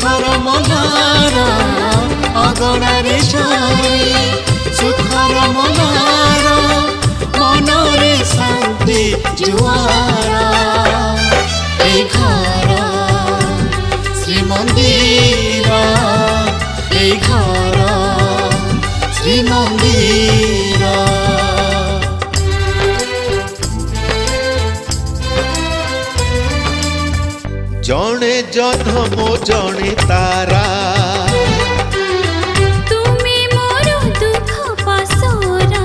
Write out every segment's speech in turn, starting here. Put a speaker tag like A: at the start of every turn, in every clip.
A: सुखर मल्हार अगणारे छाई सुखर मल्हार मनरे शांति जुआर ए घर श्रीमंदिर ए घर श्रीमंदिर
B: जणे जन्म जणे तारा
C: तुमे मोर दुख पासरा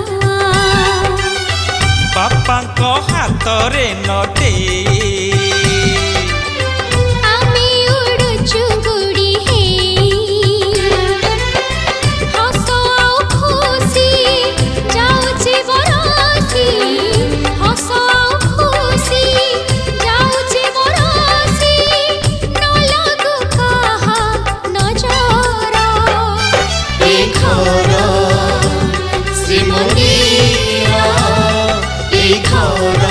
D: बापा को हाथ रे नटे
C: आमी उड़ुचु गुड़ी हे हसो आउ खुशी जाउची बरसी हसो आउ खुशी जाउची बरसी न लागु कहा नजर
A: ए घर श्रीमंदिर ए घर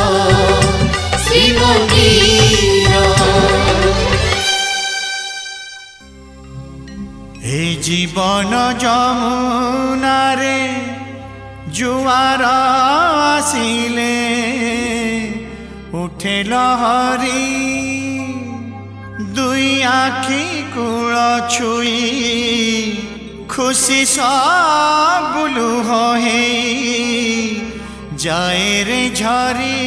A: श्रीमंदिर
E: हे जीवन जमुना रे जुआर आसिले उठे लहरी दुई आखि कूल छुई खुशी सब लुह हे जाए रे झरी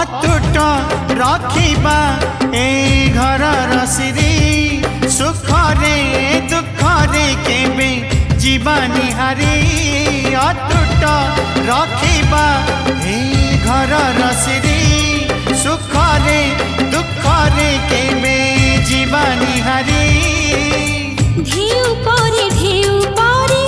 E: अतुट रखिबा ए घर रसिरी सुखरे दुखरे केबे जीवानी हारी अतुट रखिबा ए घर रसिरी सुखरे दुखरे केबे जीवानी हारी
C: ढेउ परे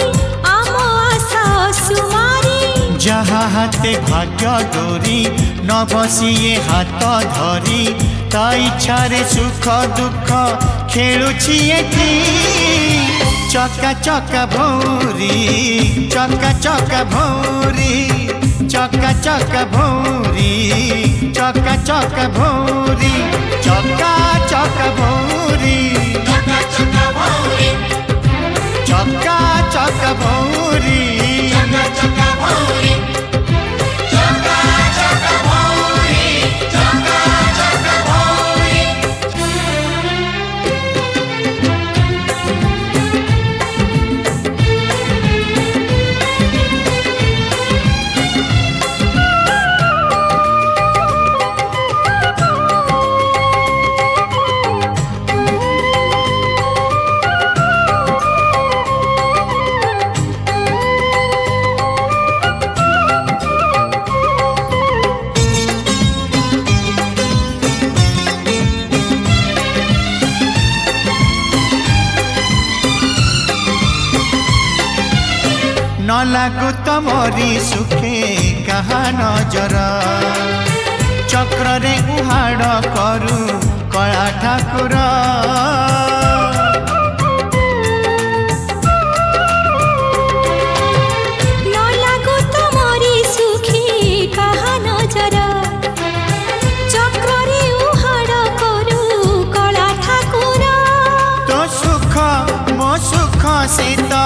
C: आम आशा सुमारी
E: जहाँ हाथे भाग्य डोरी न बसिए हाथ धरी ता इच्छारे सुख दुख खेलुछि एठी चका चका भौरी चका चका भौरी चका चका भौरी चका चका भौरी चका चका भौरी
A: चका चका भौरी
E: चका चका भौरी
A: चका चका भौरी चका चका भौरी चका चका भौरी
E: न लागु तमरी सुखे कहा नजर चक्र रे उहाड़ करू कला ठाकुर
C: न लागु तमरी सुखी कहा नजर चक्रे उहाड़ करू कला ठाकुर
E: तो सुख मो सुख से तो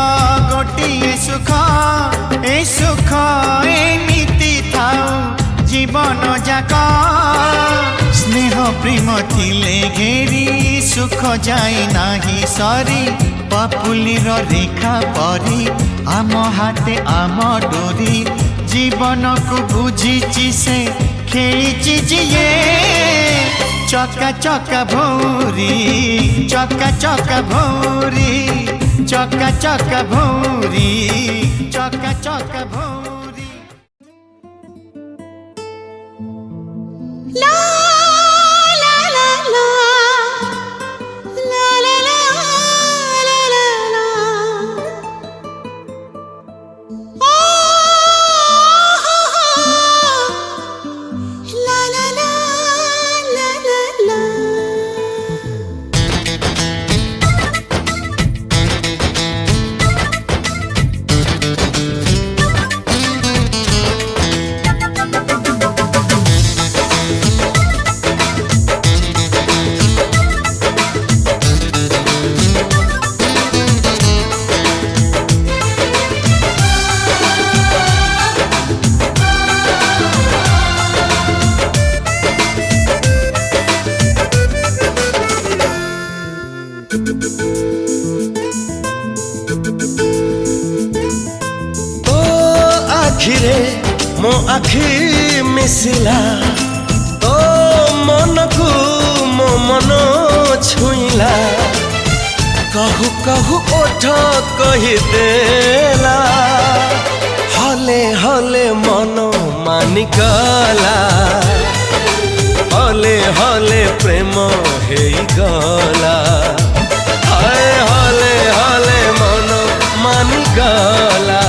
E: गोटिए सुख एमिति थाऊ जीवन जाक स्नेह प्रेम थिले घेरी सुख जाए नाही सरी पपुलीर रेखा परी आम हाते आम डोरी जीवन को बुझीची से खेली जिए चका चका भौरी चका चका भौरी चका चका भौरी चका चका भौरी
C: ला ला ला ला ला ला ला ला ला ला ओ ला ला ला ला ला ला
F: आखिरे मो आखि मिसिला तो मन को मो मन छुईला कहू कहू ओठ कही देला हले हले मन मानिकला हले हले प्रेम हेगला हाय हले हले मन मानिकला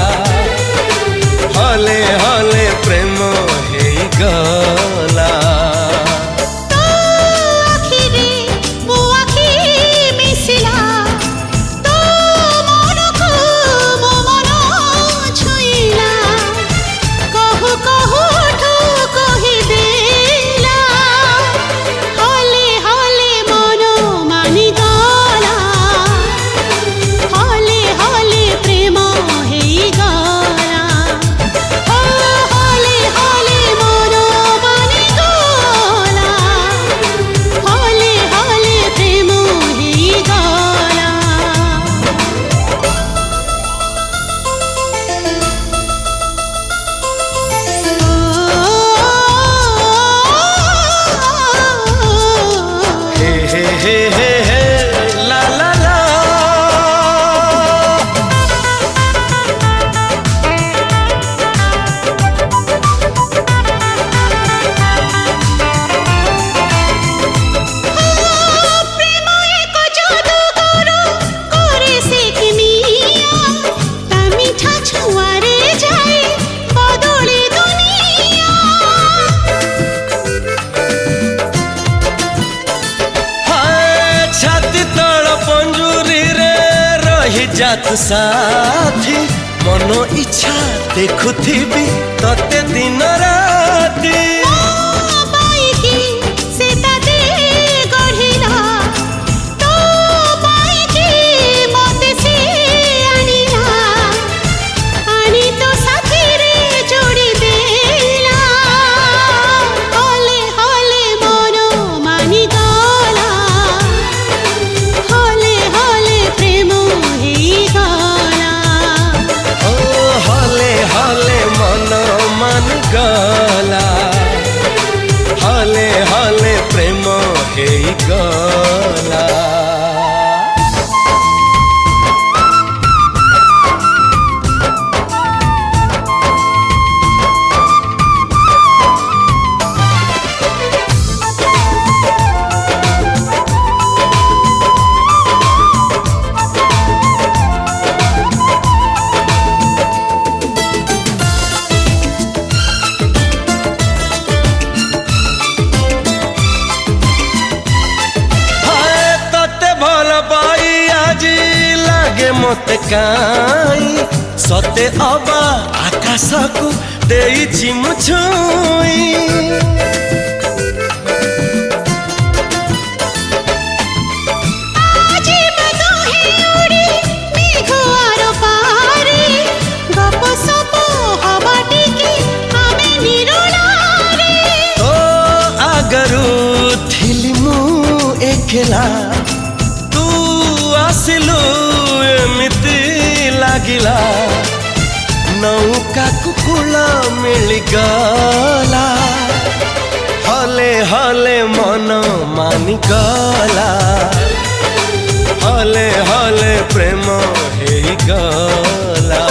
F: हले हले प्रेम हेगला
C: तो आखिरे मो आखि मिसिला तो मन को मो मन छुईला कहू कहू ठो कहि देला हले हले मन मानि गला हले हले प्रेम हेई गला हले हले मन मानि गला हले हले प्रेम हेई गला
F: हे हे हे हे हे ला ला ला
C: प्रेम एक जादूगर करे से किमिया ता मीठा छुआरे जाए बदले दुनिया
F: हाय छाती तल पंजुरी रे रही जात साथी मन इच्छा देखुथिबी तते दिन राती
C: बाइकी से ताते गढ़िला तो बाइकी मते से आनिला आनी तो साथी रे जोड़ी देला हले हले मन मानि गला हले हले प्रेम हेई गला
F: ओ हले हले मन मान गला हले हले प्रेम हेगला हाय तते भल पाई आजी लागे मते काई सते अबा आकाश को देइछि मु छुई
C: आजी बतो हे उड़ी मेघ आर पारे गप सप हवा टिकी आमे निरोलारे
F: तो आगरू खेला तू आसिलु एमिति लागिला नौका कुकुल मिलगला हले हले मन मानिगला हले हले प्रेम हेगला